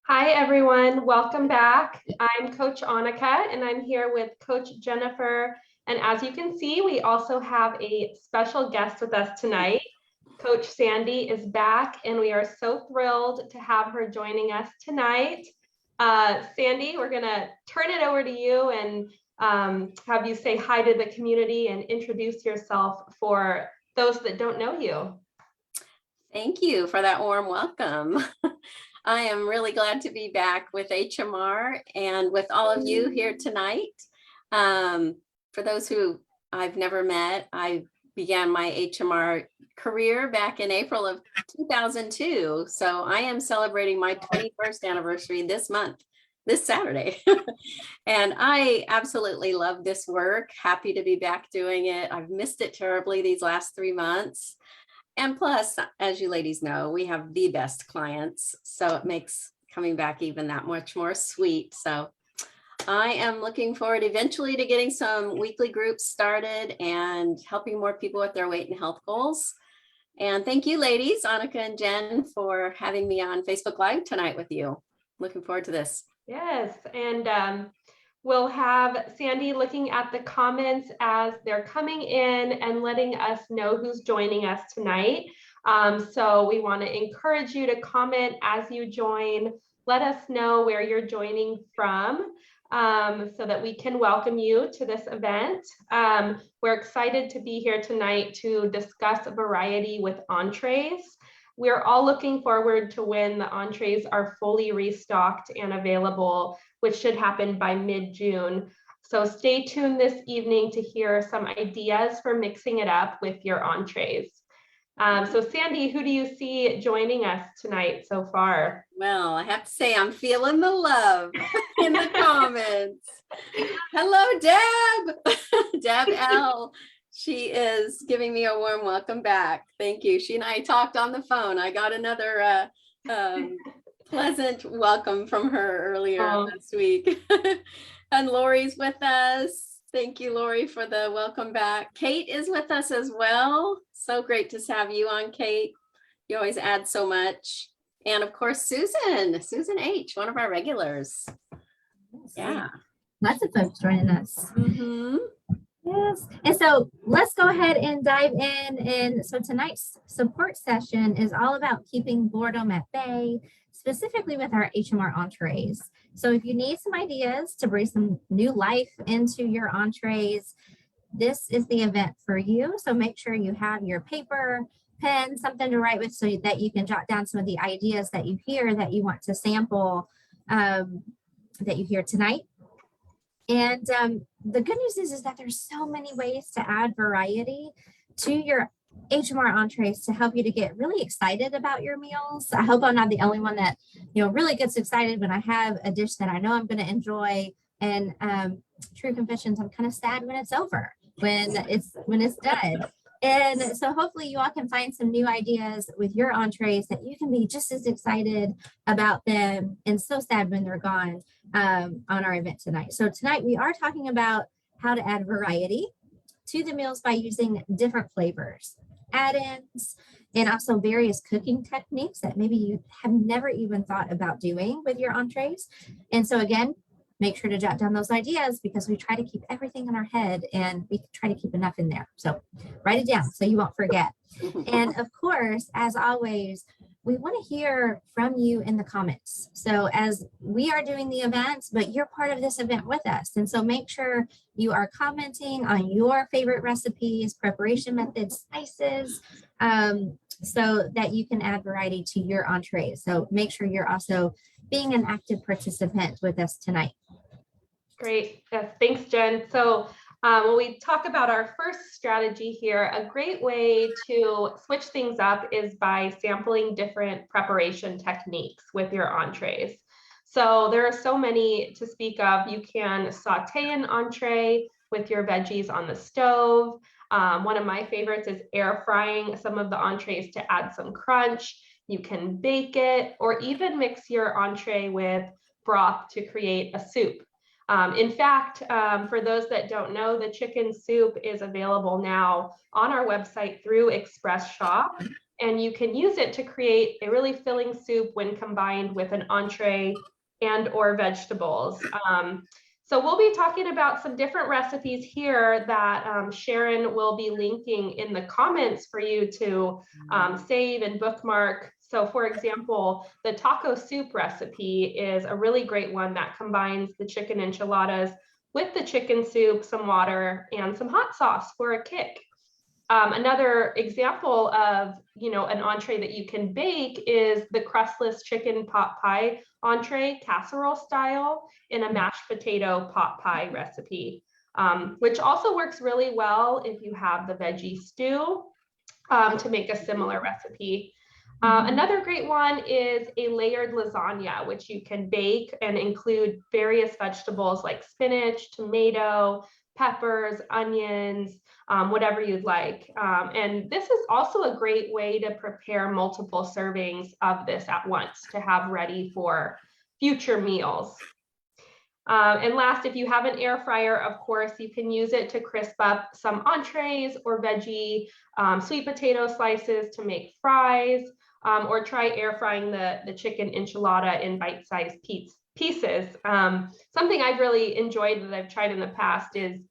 Hi, everyone. Welcome back. I'm Coach Annika, and I'm here with Coach Jennifer. And as you can see, we also have a special guest with us tonight. Coach Sandy is back, and we are so thrilled to have her joining us tonight. Sandy, we're going to turn it over to you and have you say hi to the community and introduce yourself for those that don't know you. Thank you for that warm welcome. I am really glad to be back with HMR and with all of you here tonight. For those who I've never met, I began my HMR career back in April of 2002. So I am celebrating my 21st anniversary this month, this Saturday. And I absolutely love this work. Happy to be back doing it. I've missed it terribly these last 3 months. And plus, as you ladies know, we have the best clients, so it makes coming back even that much more sweet. So I am looking forward eventually to getting some weekly groups started and helping more people with their weight and health goals. And thank you, ladies, Annika and Jen, for having me on Facebook Live tonight with you. Looking forward to this. Yes, and we'll have Sandy looking at the comments as they're coming in and letting us know who's joining us tonight. So we want to encourage you to comment as you join. Let us know where you're joining from so that we can welcome you to this event. We're excited to be here tonight to discuss variety with entrees. We're all looking forward to when the entrees are fully restocked and available, which should happen by mid-June. So stay tuned this evening to hear some ideas for mixing it up with your entrees. So Sandy, who do you see joining us tonight so far? Well, I have to say I'm feeling the love in the comments. Hello, Deb. Deb L. She is giving me a warm welcome back. Thank you. She and I talked on the phone. I got another pleasant welcome from her earlier this week. And Lori's with us. Thank you, Lori, for the welcome back. Kate is with us as well. So great to have you on, Kate. You always add so much. And of course, Susan H., one of our regulars. Yeah. Lots of folks joining us. Mm-hmm. Yes. And so let's go ahead and dive in. And so tonight's support session is all about keeping boredom at bay, specifically with our HMR entrees. So if you need some ideas to bring some new life into your entrees, this is the event for you. So make sure you have your paper, pen, something to write with so that you can jot down some of the ideas that you hear that you want to sample that you hear tonight. And the good news is that there's so many ways to add variety to your HMR entrees to help you to get really excited about your meals. I hope I'm not the only one that, really gets excited when I have a dish that I know I'm going to enjoy. And true confessions, I'm kind of sad when it's over, when it's done. And so hopefully you all can find some new ideas with your entrees that you can be just as excited about them and so sad when they're gone on our event tonight. So tonight we are talking about how to add variety to the meals by using different flavors, add-ins, and also various cooking techniques that maybe you have never even thought about doing with your entrees. And so again, make sure to jot down those ideas because we try to keep everything in our head and we try to keep enough in there. So write it down so you won't forget. And of course, as always, we want to hear from you in the comments. So as we are doing the event, but you're part of this event with us. And so make sure you are commenting on your favorite recipes, preparation methods, spices, so that you can add variety to your entrees. So make sure you're also being an active participant with us tonight. Great. Yes, thanks, Jen. So when we talk about our first strategy here, a great way to switch things up is by sampling different preparation techniques with your entrees. So there are so many to speak of. You can saute an entree with your veggies on the stove. One of my favorites is air frying some of the entrees to add some crunch. You can bake it or even mix your entree with broth to create a soup. In fact, for those that don't know, the chicken soup is available now on our website through Express Shop. and you can use it to create a really filling soup when combined with an entree and or vegetables. So we'll be talking about some different recipes here that Sharon will be linking in the comments for you to save and bookmark. So for example, the taco soup recipe is a really great one that combines the chicken enchiladas with the chicken soup, some water, and some hot sauce for a kick. Another example of, an entree that you can bake is the crustless chicken pot pie entree, casserole style, in a mashed potato pot pie recipe, which also works really well if you have the veggie stew to make a similar recipe. Another great one is a layered lasagna, which you can bake and include various vegetables like spinach, tomato, peppers, onions, whatever you'd like. And this is also a great way to prepare multiple servings of this at once to have ready for future meals. And last, if you have an air fryer, of course, you can use it to crisp up some entrees or veggie sweet potato slices to make fries, or try air frying the chicken enchilada in bite-sized pieces. Something I've really enjoyed that I've tried in the past is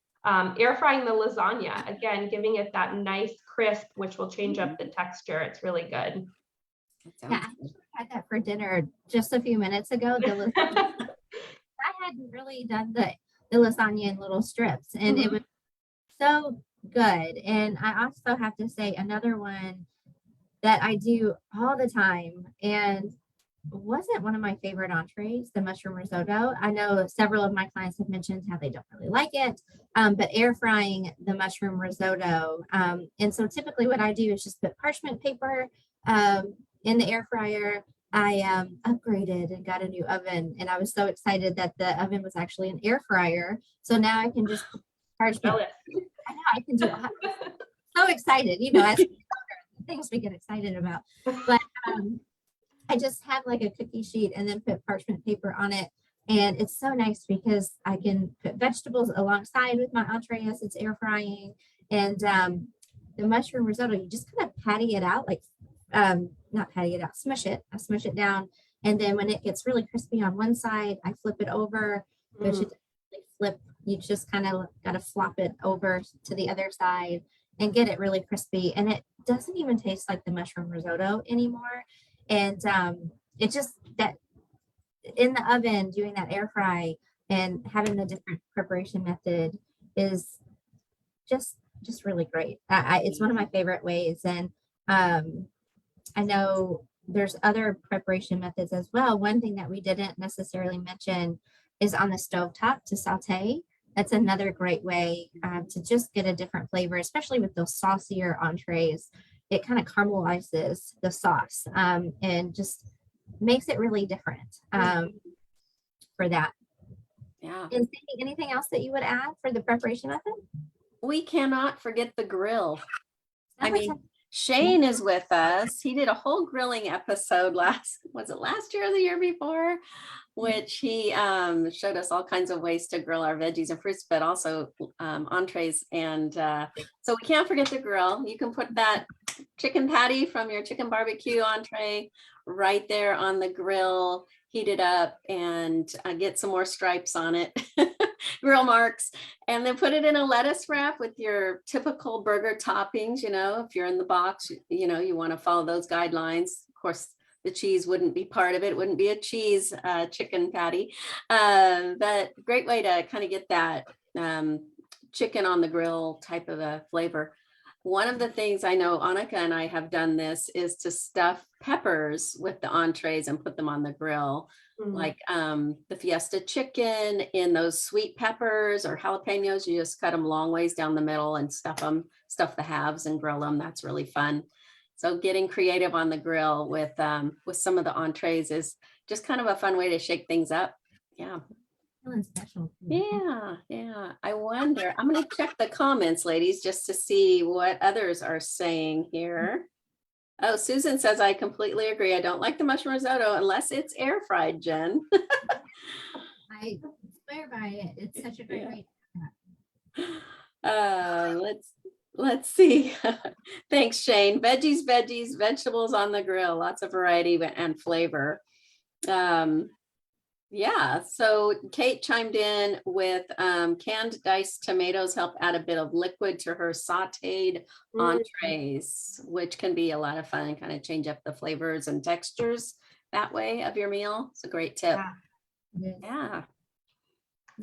air frying the lasagna, again, giving it that nice crisp, which will change up the texture. It's really good. Yeah, I had that for dinner just a few minutes ago. I hadn't really done the lasagna in little strips, and it was so good. And I also have to say another one that I do all the time, and wasn't one of my favorite entrees, the mushroom risotto. I know several of my clients have mentioned how they don't really like it, but air frying the mushroom risotto. And so typically what I do is just put parchment paper in the air fryer. I upgraded and got a new oven, and I was so excited that the oven was actually an air fryer. So now I can just parchment. I know I can do it. So excited, as things we get excited about. But I just have like a cookie sheet and then put parchment paper on it. And it's so nice because I can put vegetables alongside with my entree as it's air frying. And the mushroom risotto, you just kind of patty it out, like not patty it out, smush it. I smush it down. And then when it gets really crispy on one side, I flip it over, which it flip. You just kind of got to flop it over to the other side and get it really crispy. And it doesn't even taste like the mushroom risotto anymore. And it just, that in the oven doing that air fry and having a different preparation method is just really great. It's one of my favorite ways. And I know there's other preparation methods as well. One thing that we didn't necessarily mention is on the stovetop to saute. That's another great way to just get a different flavor, especially with those saucier entrees. It kind of caramelizes the sauce and just makes it really different for that. Yeah. And anything else that you would add for the preparation method? We cannot forget the grill. I mean, Shane is with us. He did a whole grilling episode last year or the year before, which he showed us all kinds of ways to grill our veggies and fruits, but also entrees. And so we can't forget the grill. You can put that chicken patty from your chicken barbecue entree right there on the grill, heat it up and get some more stripes on it, grill marks, and then put it in a lettuce wrap with your typical burger toppings. If you're in the box, you want to follow those guidelines. Of course, the cheese wouldn't be part of it, wouldn't be a cheese chicken patty, but great way to kind of get that chicken on the grill type of a flavor. One of the things I know Annika and I have done this is to stuff peppers with the entrees and put them on the grill, like the Fiesta chicken in those sweet peppers or jalapenos. You just cut them long ways down the middle and stuff the halves and grill them. That's really fun. So getting creative on the grill with some of the entrees is just kind of a fun way to shake things up. Yeah. Special. Yeah. I wonder, I'm going to check the comments, ladies, just to see what others are saying here. Oh, Susan says, I completely agree. I don't like the mushroom risotto unless it's air fried, Jen. I swear by it. It's such a great way. Let's Let's see. Thanks, Shane. Veggies, veggies, vegetables on the grill, lots of variety and flavor. Yeah, so Kate chimed in with canned diced tomatoes help add a bit of liquid to her sauteed entrees, which can be a lot of fun and kind of change up the flavors and textures that way of your meal. It's a great tip. Yeah. Yeah.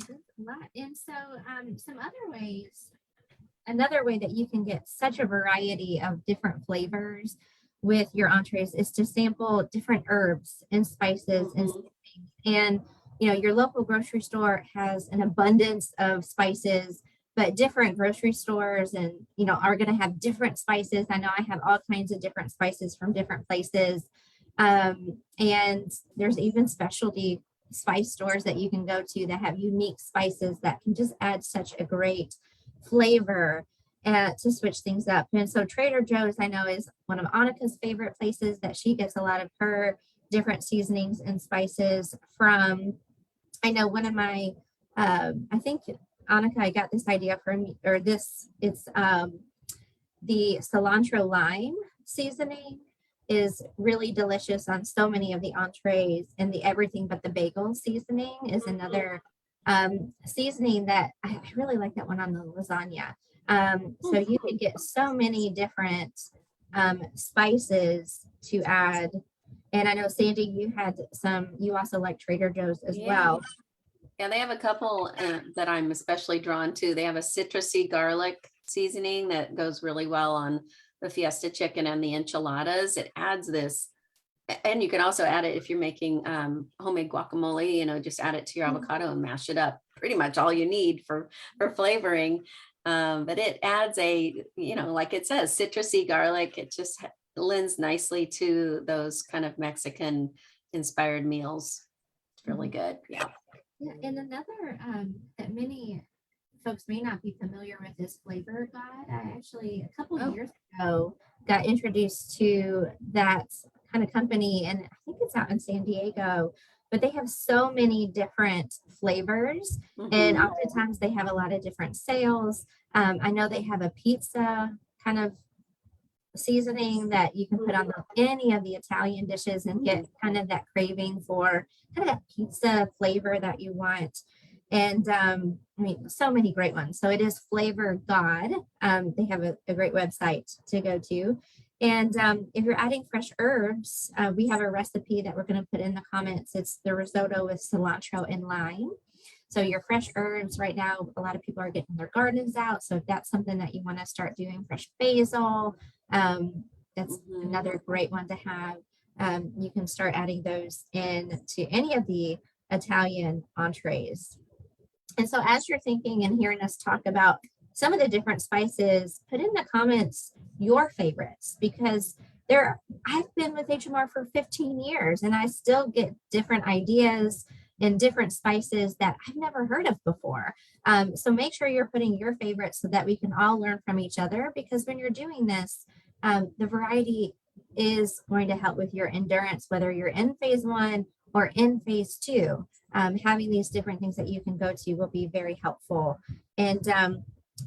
A lot. And so some other ways, another way that you can get such a variety of different flavors with your entrees is to sample different herbs and spices and seasonings. And your local grocery store has an abundance of spices, but different grocery stores and are going to have different spices. I know I have all kinds of different spices from different places. And there's even specialty spice stores that you can go to that have unique spices that can just add such a great flavor to switch things up. And so Trader Joe's, I know, is one of Annika's favorite places that she gets a lot of her different seasonings and spices from. I know one of my, I think Annika, I got this idea from, or this, it's the cilantro lime seasoning is really delicious on so many of the entrees, and the everything but the bagel seasoning is another seasoning that I really like that one on the lasagna. So you can get so many different spices to add. And I know Sandy, you also like Trader Joe's as well. Yeah, they have a couple that I'm especially drawn to. They have a citrusy garlic seasoning that goes really well on the Fiesta chicken and the enchiladas. It adds this, and you can also add it if you're making homemade guacamole, just add it to your avocado and mash it up. Pretty much all you need for flavoring. But it adds like it says, citrusy garlic. It just lends nicely to those kind of Mexican inspired meals. It's really good. Yeah. Yeah, and another that many folks may not be familiar with is Flavor God. I actually, a couple of years ago, got introduced to that kind of company, and I think it's out in San Diego, but they have so many different flavors, and oftentimes they have a lot of different sales. I know they have a pizza kind of seasoning that you can put on any of the Italian dishes and get kind of that craving for kind of that pizza flavor that you want. And so many great ones. So it is Flavor God. They have a great website to go to. And if you're adding fresh herbs, we have a recipe that we're going to put in the comments. It's the risotto with cilantro and lime. So your fresh herbs right now, a lot of people are getting their gardens out. So if that's something that you want to start doing, fresh basil, that's another great one to have. You can start adding those in to any of the Italian entrees. And so as you're thinking and hearing us talk about some of the different spices, put in the comments your favorites, because I've been with HMR for 15 years and I still get different ideas and different spices that I've never heard of before. So make sure you're putting your favorites so that we can all learn from each other, because when you're doing this, the variety is going to help with your endurance, whether you're in phase 1 or in phase 2. Having these different things that you can go to will be very helpful. And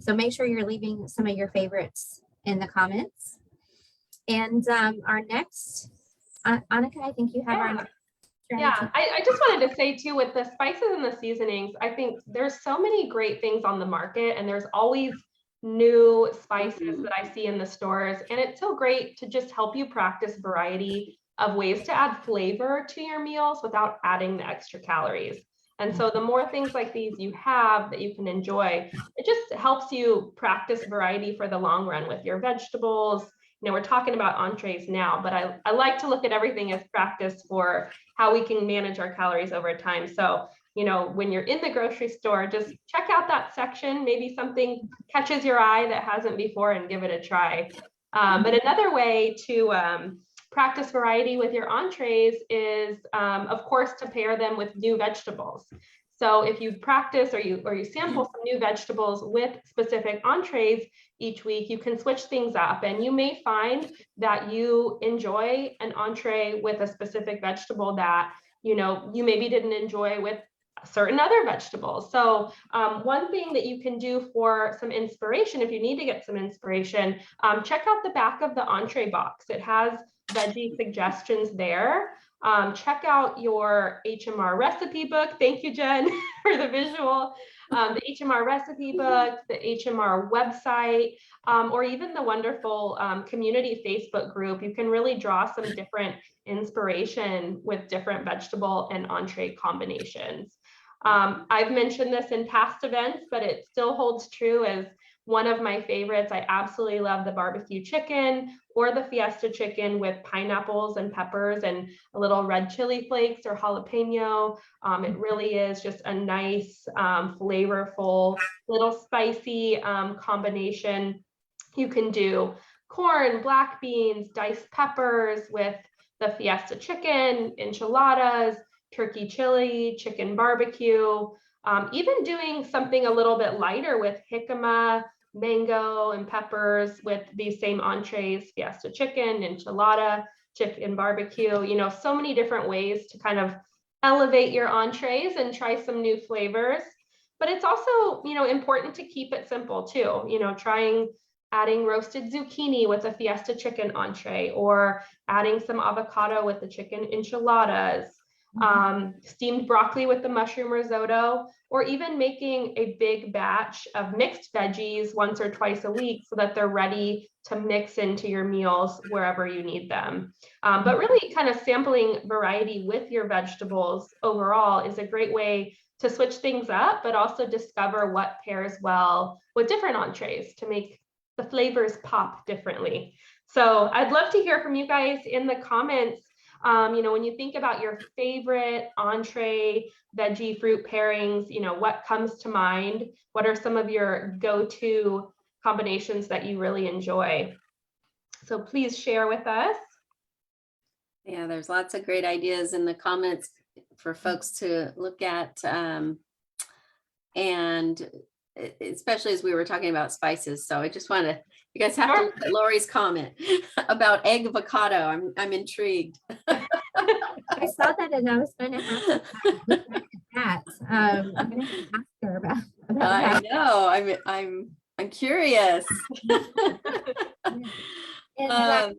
so make sure you're leaving some of your favorites in the comments. And our next, Annika, I think you have our next. Yeah, I just wanted to say too, with the spices and the seasonings, I think there's so many great things on the market, and there's always new spices that I see in the stores. And it's so great to just help you practice variety of ways to add flavor to your meals without adding the extra calories. And so the more things like these you have that you can enjoy, it just helps you practice variety for the long run with your vegetables. We're talking about entrees now, but I like to look at everything as practice for how we can manage our calories over time. So, when you're in the grocery store, just check out that section. Maybe something catches your eye that hasn't before and give it a try. But another way to practice variety with your entrees is, of course, to pair them with new vegetables. So if you practice or you sample some new vegetables with specific entrees each week, you can switch things up, and you may find that you enjoy an entree with a specific vegetable that you maybe didn't enjoy with certain other vegetables. So one thing that you can do for some inspiration, if you need to get some inspiration, check out the back of the entree box. It has veggie suggestions there. Check out your HMR recipe book. Thank you, Jen, for the visual. The HMR recipe book, the HMR website, or even the wonderful community Facebook group. You can really draw some different inspiration with different vegetable and entree combinations. I've mentioned this in past events, but it still holds true as one of my favorites. I absolutely love the barbecue chicken or the fiesta chicken with pineapples and peppers and a little red chili flakes or jalapeno. It really is just a nice, flavorful, little spicy combination. You can do corn, black beans, diced peppers with the fiesta chicken, enchiladas, turkey chili, chicken barbecue, even doing something a little bit lighter with jicama, mango, and peppers with these same entrees, fiesta chicken, enchilada, chicken barbecue, you know, so many different ways to kind of elevate your entrees and try some new flavors. But it's also, you know, important to keep it simple too, you know, adding roasted zucchini with a fiesta chicken entree, or adding some avocado with the chicken enchiladas, steamed broccoli with the mushroom risotto, or even making a big batch of mixed veggies once or twice a week so that they're ready to mix into your meals wherever you need them. But really kind of sampling variety with your vegetables overall is a great way to switch things up, but also discover what pairs well with different entrees to make the flavors pop differently. So I'd love to hear from you guys in the comments. You know, when you think about your favorite entree, veggie, fruit pairings, you know, what comes to mind? What are some of your go-to combinations that you really enjoy? So please share with us. Yeah, there's lots of great ideas in the comments for folks to look at. And especially as we were talking about spices. So I just want to, you guys have to look at Lori's comment about egg avocado. I'm intrigued. I saw that and I was going to have to look back at that. I'm going to ask her about I that. know. I'm curious. And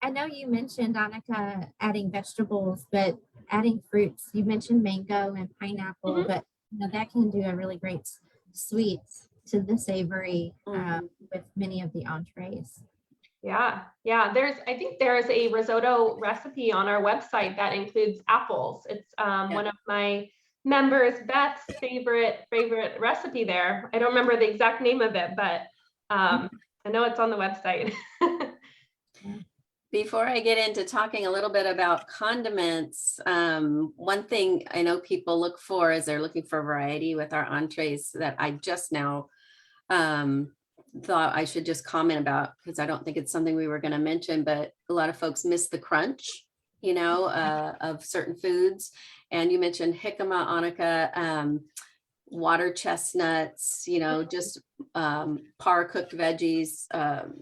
I know you mentioned, Annika, adding vegetables, but adding fruits. You mentioned mango and pineapple, but you know, that can do a really great sweet to the savory with many of the entrees. Yeah, I think there's a risotto recipe on our website that includes apples. It's one of my members, Beth's favorite recipe there. I don't remember the exact name of it, but I know it's on the website. Before I get into talking a little bit about condiments, one thing I know people look for is they're looking for variety with our entrees that I just now thought I should just comment about, because I don't think it's something we were going to mention, but a lot of folks miss the crunch, you know, of certain foods. And you mentioned jicama, Annika, water chestnuts, you know, just par cooked veggies,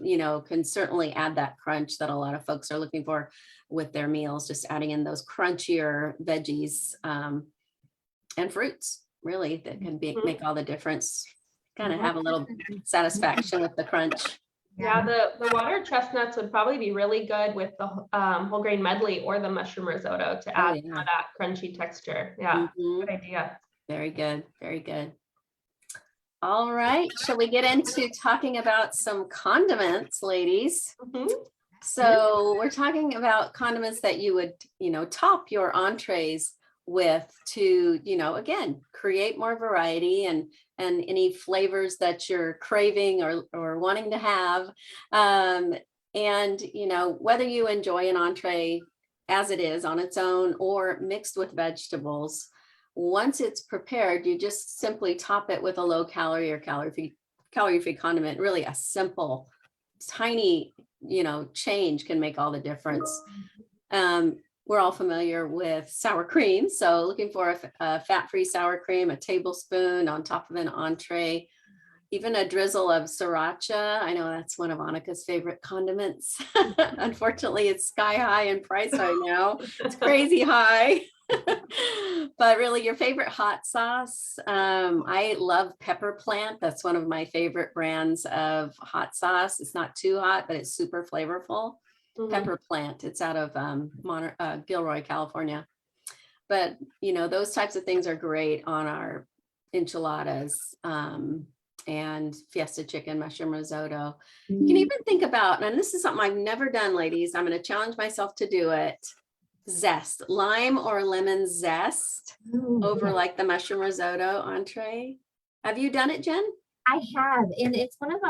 you know, can certainly add that crunch that a lot of folks are looking for with their meals, just adding in those crunchier veggies and fruits, really, that can make all the difference. Kind of have a little satisfaction with the crunch. Yeah, the water chestnuts would probably be really good with the whole grain medley or the mushroom risotto to add that crunchy texture. Yeah, good idea. Very good. Very good. All right. Shall we get into talking about some condiments, ladies? So we're talking about condiments that you would, you know, top your entrees with to, you know, again, create more variety and any flavors that you're craving or wanting to have. And, you know, whether you enjoy an entree as it is on its own or mixed with vegetables, once it's prepared, you just simply top it with a low calorie or calorie-free condiment. Really a simple, tiny, you know, change can make all the difference. We're all familiar with sour cream. So looking for a fat-free sour cream, a tablespoon on top of an entree, even a drizzle of sriracha. I know that's one of Annika's favorite condiments. Unfortunately, it's sky high in price right now. It's crazy high. But really, your favorite hot sauce? I love Pepper Plant. That's one of my favorite brands of hot sauce. It's not too hot, but it's super flavorful. Mhm. Pepper Plant. It's out of Gilroy, California. But those types of things are great on our enchiladas and fiesta chicken, mushroom risotto. You can even think about, and this is something I've never done, ladies. I'm going to challenge myself to do it. Zest, lime or lemon zest over like the mushroom risotto entree. Have you done it, Jen? I have, and it's one of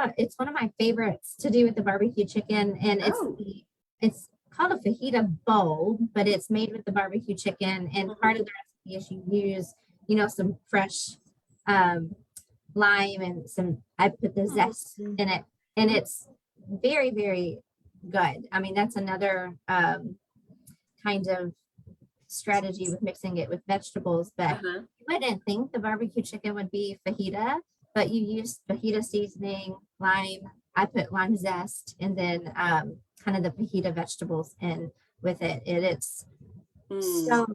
my favorites to do with the barbecue chicken, and it's called a fajita bowl, but it's made with the barbecue chicken, and part of the recipe is you use some fresh lime and I put the zest in it, and it's very, very good. I mean, that's another kind of strategy with mixing it with vegetables, but you wouldn't think the barbecue chicken would be fajita, but you use fajita seasoning, lime. I put lime zest, and then kind of the fajita vegetables in with it. It's so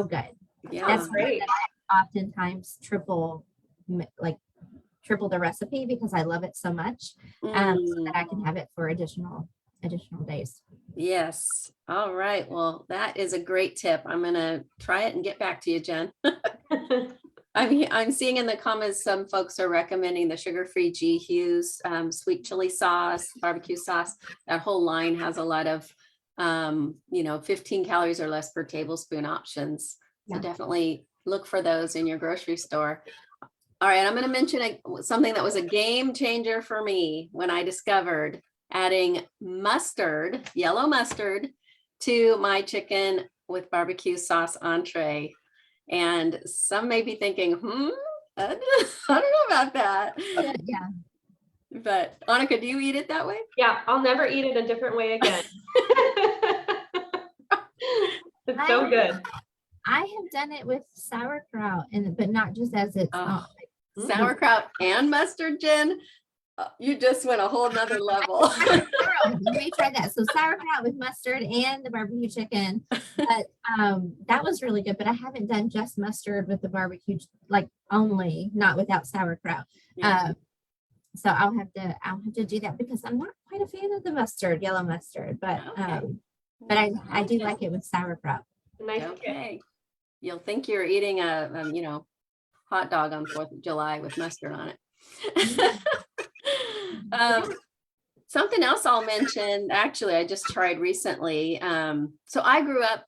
good. Yeah, that's great. That I oftentimes triple the recipe because I love it so much, so that I can have it for additional days. Yes. All right. Well, that is a great tip. I'm going to try it and get back to you, Jen. I'm seeing in the comments some folks are recommending the sugar-free G. Hughes sweet chili sauce, barbecue sauce. That whole line has a lot of 15 calories or less per tablespoon options. So definitely look for those in your grocery store. All right, I'm going to mention something that was a game changer for me when I discovered adding mustard, yellow mustard, to my chicken with barbecue sauce entree. And some may be thinking, I don't know about that. Yeah. But Annika, do you eat it that way? Yeah, I'll never eat it a different way again. It's so good. I have done it with sauerkraut, but not just as it's sauerkraut and mustard, Jen. You just went a whole nother level. You may try that. So sauerkraut with mustard and the barbecue chicken. But that was really good. But I haven't done just mustard with the barbecue, only, not without sauerkraut. Yeah. So I'll have to do that because I'm not quite a fan of the mustard, yellow mustard. But I do like it with sauerkraut. Nice. Okay. You'll think you're eating a hot dog on 4th of July with mustard on it. Something else I'll mention, actually, I just tried recently. So I grew up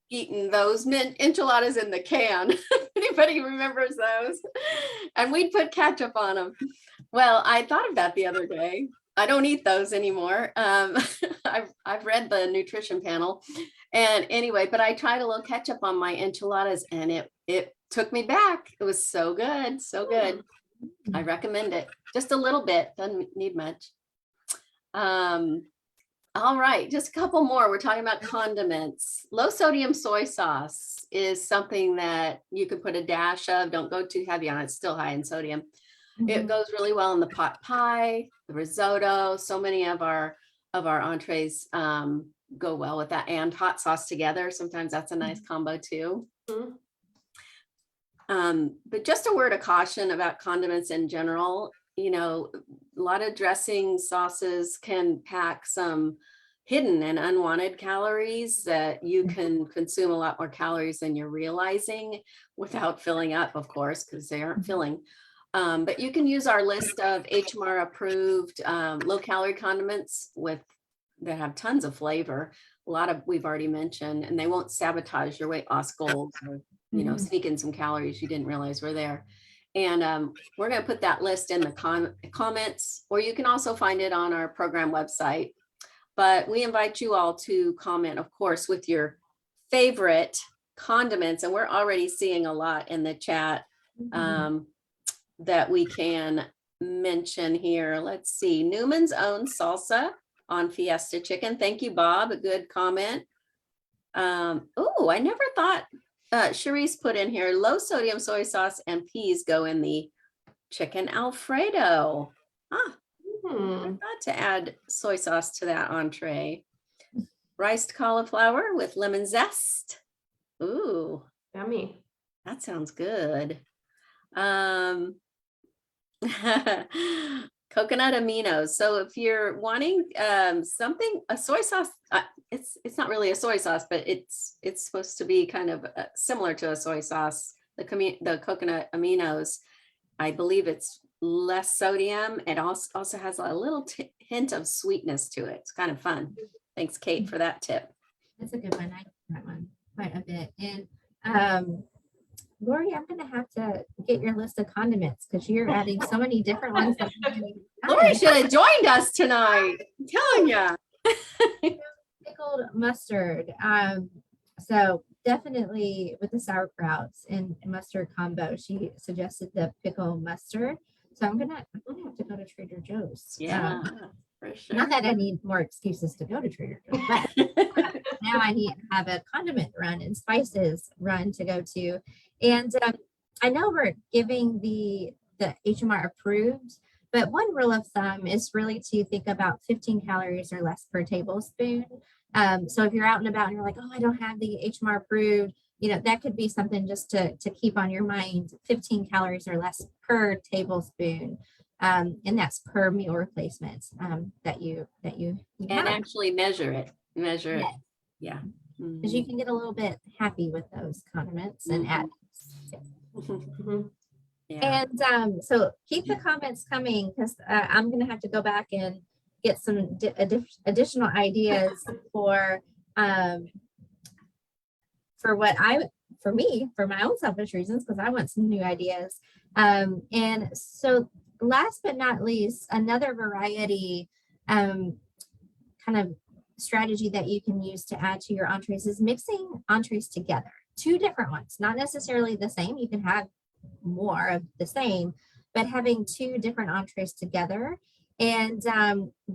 eating those enchiladas in the can. Anybody remembers those? And we'd put ketchup on them. Well, I thought of that the other day. I don't eat those anymore. I've read the nutrition panel. And anyway, but I tried a little ketchup on my enchiladas and it took me back. It was so good, so good. I recommend it. Just a little bit, doesn't need much. All right, just a couple more. We're talking about condiments. Low sodium soy sauce is something that you could put a dash of. Don't go too heavy on it. It's still high in sodium. It goes really well in the pot pie, the risotto. So many of our entrees go well with that, and hot sauce together. Sometimes that's a nice combo too. But just a word of caution about condiments in general. A lot of dressing sauces can pack some hidden and unwanted calories that you can consume a lot more calories than you're realizing without filling up, of course, because they aren't filling. But you can use our list of HMR approved low calorie condiments that have tons of flavor. A lot of we've already mentioned, and they won't sabotage your weight loss goals or sneak in some calories you didn't realize were there. And we're going to put that list in the comments, or you can also find it on our program website. But we invite you all to comment, of course, with your favorite condiments. And we're already seeing a lot in the chat that we can mention here. Let's see. Newman's Own Salsa on Fiesta Chicken. Thank you, Bob. A good comment. Oh, I never thought, Charisse put in here, low sodium soy sauce and peas go in the chicken Alfredo. I forgot to add soy sauce to that entree. Riced cauliflower with lemon zest. Ooh, yummy. That sounds good. Coconut aminos. So if you're wanting something, a soy sauce, it's not really a soy sauce, but it's supposed to be kind of similar to a soy sauce. The coconut aminos, I believe it's less sodium. It also has a little hint of sweetness to it. It's kind of fun. Thanks, Kate, for that tip. That's a good one. I like that one quite a bit. And Lori, I'm going to have to get your list of condiments because you're adding so many different ones. That Lori should have joined us tonight. I'm telling you. Pickled mustard. So definitely with the sauerkrauts and mustard combo, she suggested the pickle mustard. So I'm gonna have to go to Trader Joe's. Yeah, for sure. Not that I need more excuses to go to Trader Joe's, but now I need to have a condiment run and spices run to go to. And I know we're giving the HMR approved, but one rule of thumb is really to think about 15 calories or less per tablespoon. So if you're out and about and you're like, oh, I don't have the HMR approved, that could be something just to keep on your mind, 15 calories or less per tablespoon. And that's per meal replacement that you And have. actually measure it. Yes. Yeah. Because you can get a little bit happy with those condiments and add. Yeah. And so keep the comments coming because I'm going to have to go back and get some additional ideas for my own selfish reasons, because I want some new ideas. And so last but not least, another variety kind of strategy that you can use to add to your entrees is mixing entrees together. Two different ones, not necessarily the same. You can have more of the same, but having two different entrees together and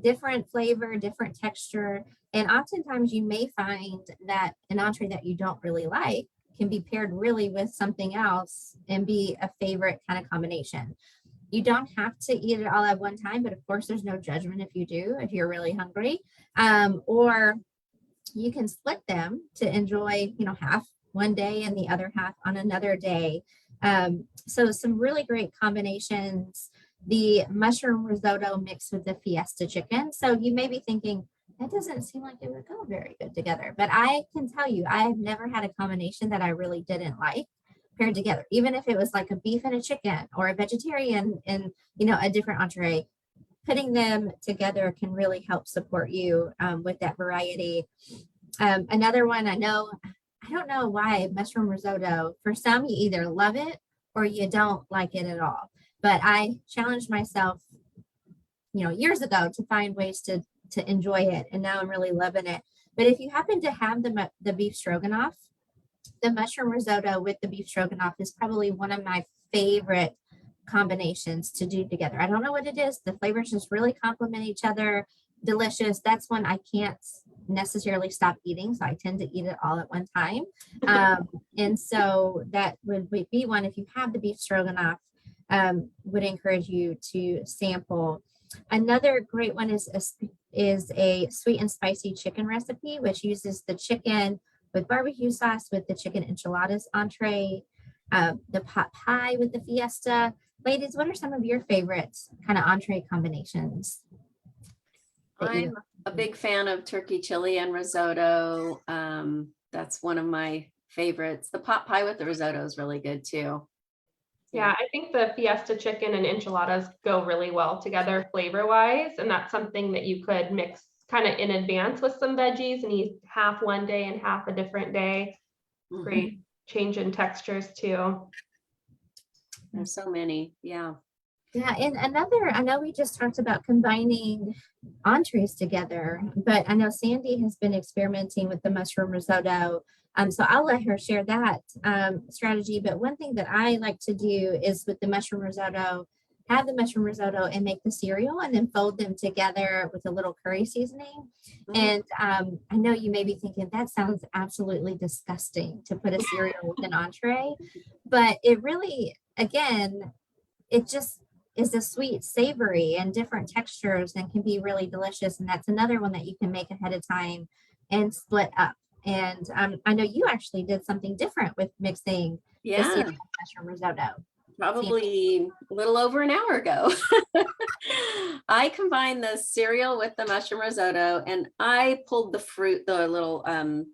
different flavor, different texture. And oftentimes you may find that an entree that you don't really like can be paired really with something else and be a favorite kind of combination. You don't have to eat it all at one time, but of course there's no judgment if you do, if you're really hungry. Or you can split them to enjoy, half one day and the other half on another day. So some really great combinations. The mushroom risotto mixed with the fiesta chicken. So you may be thinking, that doesn't seem like it would go very good together. But I can tell you, I have never had a combination that I really didn't like paired together, even if it was like a beef and a chicken or a vegetarian and, a different entree. Putting them together can really help support you with that variety. Another one I don't know why mushroom risotto, for some, you either love it or you don't like it at all. But I challenged myself, years ago to find ways to enjoy it. And now I'm really loving it. But if you happen to have the beef stroganoff, the mushroom risotto with the beef stroganoff is probably one of my favorite combinations to do together. I don't know what it is. The flavors just really complement each other. Delicious. That's one I can't necessarily stop eating. So I tend to eat it all at one time. And so that would be one, if you have the beef stroganoff, would encourage you to sample. Another great one is a sweet and spicy chicken recipe, which uses the chicken with barbecue sauce with the chicken enchiladas entree, the pot pie with the fiesta. Ladies, what are some of your favorite kind of entree combinations? I'm a big fan of turkey chili and risotto. That's one of my favorites. The pot pie with the risotto is really good too. Yeah, I think the fiesta chicken and enchiladas go really well together flavor-wise, and that's something that you could mix kind of in advance with some veggies and eat half one day and half a different day. Great change in textures too. There's so many, yeah. Yeah, and I know we just talked about combining entrees together, but I know Sandy has been experimenting with the mushroom risotto. So I'll let her share that strategy. But one thing that I like to do is with the mushroom risotto, have the mushroom risotto and make the cereal and then fold them together with a little curry seasoning. And I know you may be thinking that sounds absolutely disgusting to put a cereal with an entree, but it really, again, it just is a sweet, savory, and different textures and can be really delicious. And that's another one that you can make ahead of time and split up And I know you actually did something different with mixing the Yeah, cereal and mushroom risotto. probably a little over an hour ago. I combined the cereal with the mushroom risotto, and I pulled the fruit, the little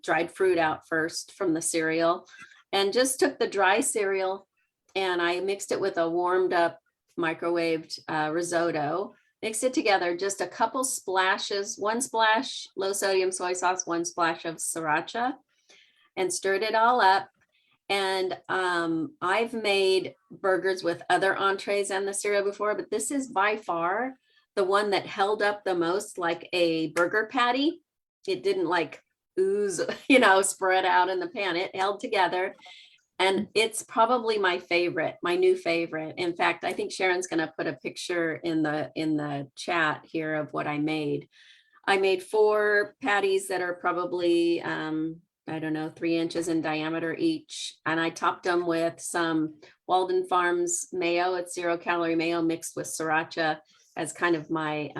dried fruit out first from the cereal, and just took the dry cereal and I mixed it with a warmed up microwaved risotto, mixed it together, just a couple splashes, one splash low sodium soy sauce, one splash of sriracha, and stirred it all up. And I've made burgers with other entrees and the cereal before, but this is by far the one that held up the most like a burger patty. It didn't like ooze, spread out in the pan. It held together. And it's probably my favorite, my new favorite. In fact, I think Sharon's going to put a picture in the chat here of what I made. I made 4 patties that are probably, I don't know, 3 inches in diameter each. And I topped them with some Walden Farms mayo. It's 0-calorie mayo mixed with sriracha as kind of my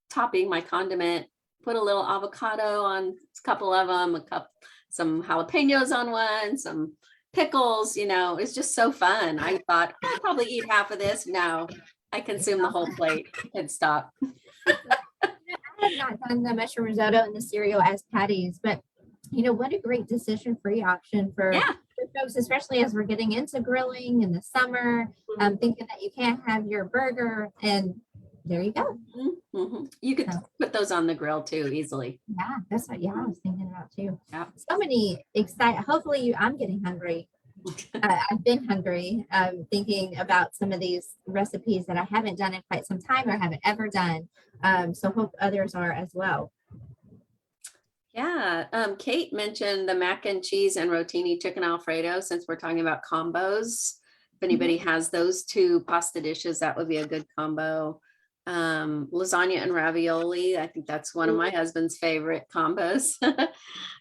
topping, my condiment. Put a little avocado on a couple of them, some jalapenos on one, some pickles, it's just so fun. I thought I'll probably eat half of this. No, I consumed the whole plate and stop. I have not done the mushroom risotto and the cereal as patties, but what a great decision-free option for folks, especially as we're getting into grilling in the summer, thinking that you can't have your burger, and there you go. Mm-hmm. You could put those on the grill too easily. Yeah, that's what I was thinking about too. Yeah. So many exciting, hopefully I'm getting hungry. I've been hungry, thinking about some of these recipes that I haven't done in quite some time or haven't ever done. So hope others are as well. Yeah, Kate mentioned the mac and cheese and rotini chicken Alfredo, since we're talking about combos. If anybody has those 2 pasta dishes, that would be a good combo. Lasagna and ravioli, I think that's one of my husband's favorite combos.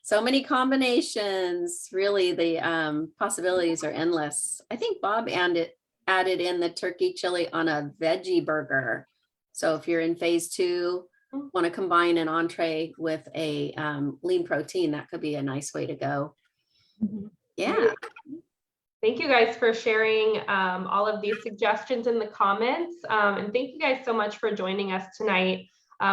So many combinations, really the possibilities are endless. I think Bob added in the turkey chili on a veggie burger. So if you're in phase 2, want to combine an entree with a lean protein, that could be a nice way to go. Yeah. Thank you guys for sharing all of these suggestions in the comments. And thank you guys so much for joining us tonight.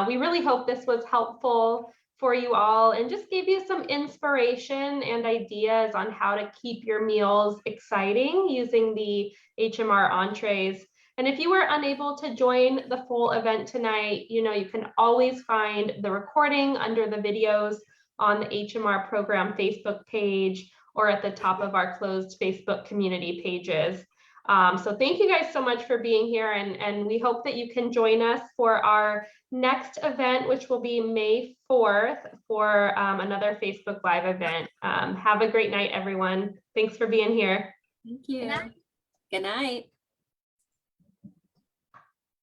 We really hope this was helpful for you all and just gave you some inspiration and ideas on how to keep your meals exciting using the HMR entrees. And if you were unable to join the full event tonight, you can always find the recording under the videos on the HMR program Facebook page or at the top of our closed Facebook community pages. So thank you guys so much for being here, and we hope that you can join us for our next event, which will be May 4th for another Facebook Live event. Have a great night, everyone. Thanks for being here. Thank you. Good night.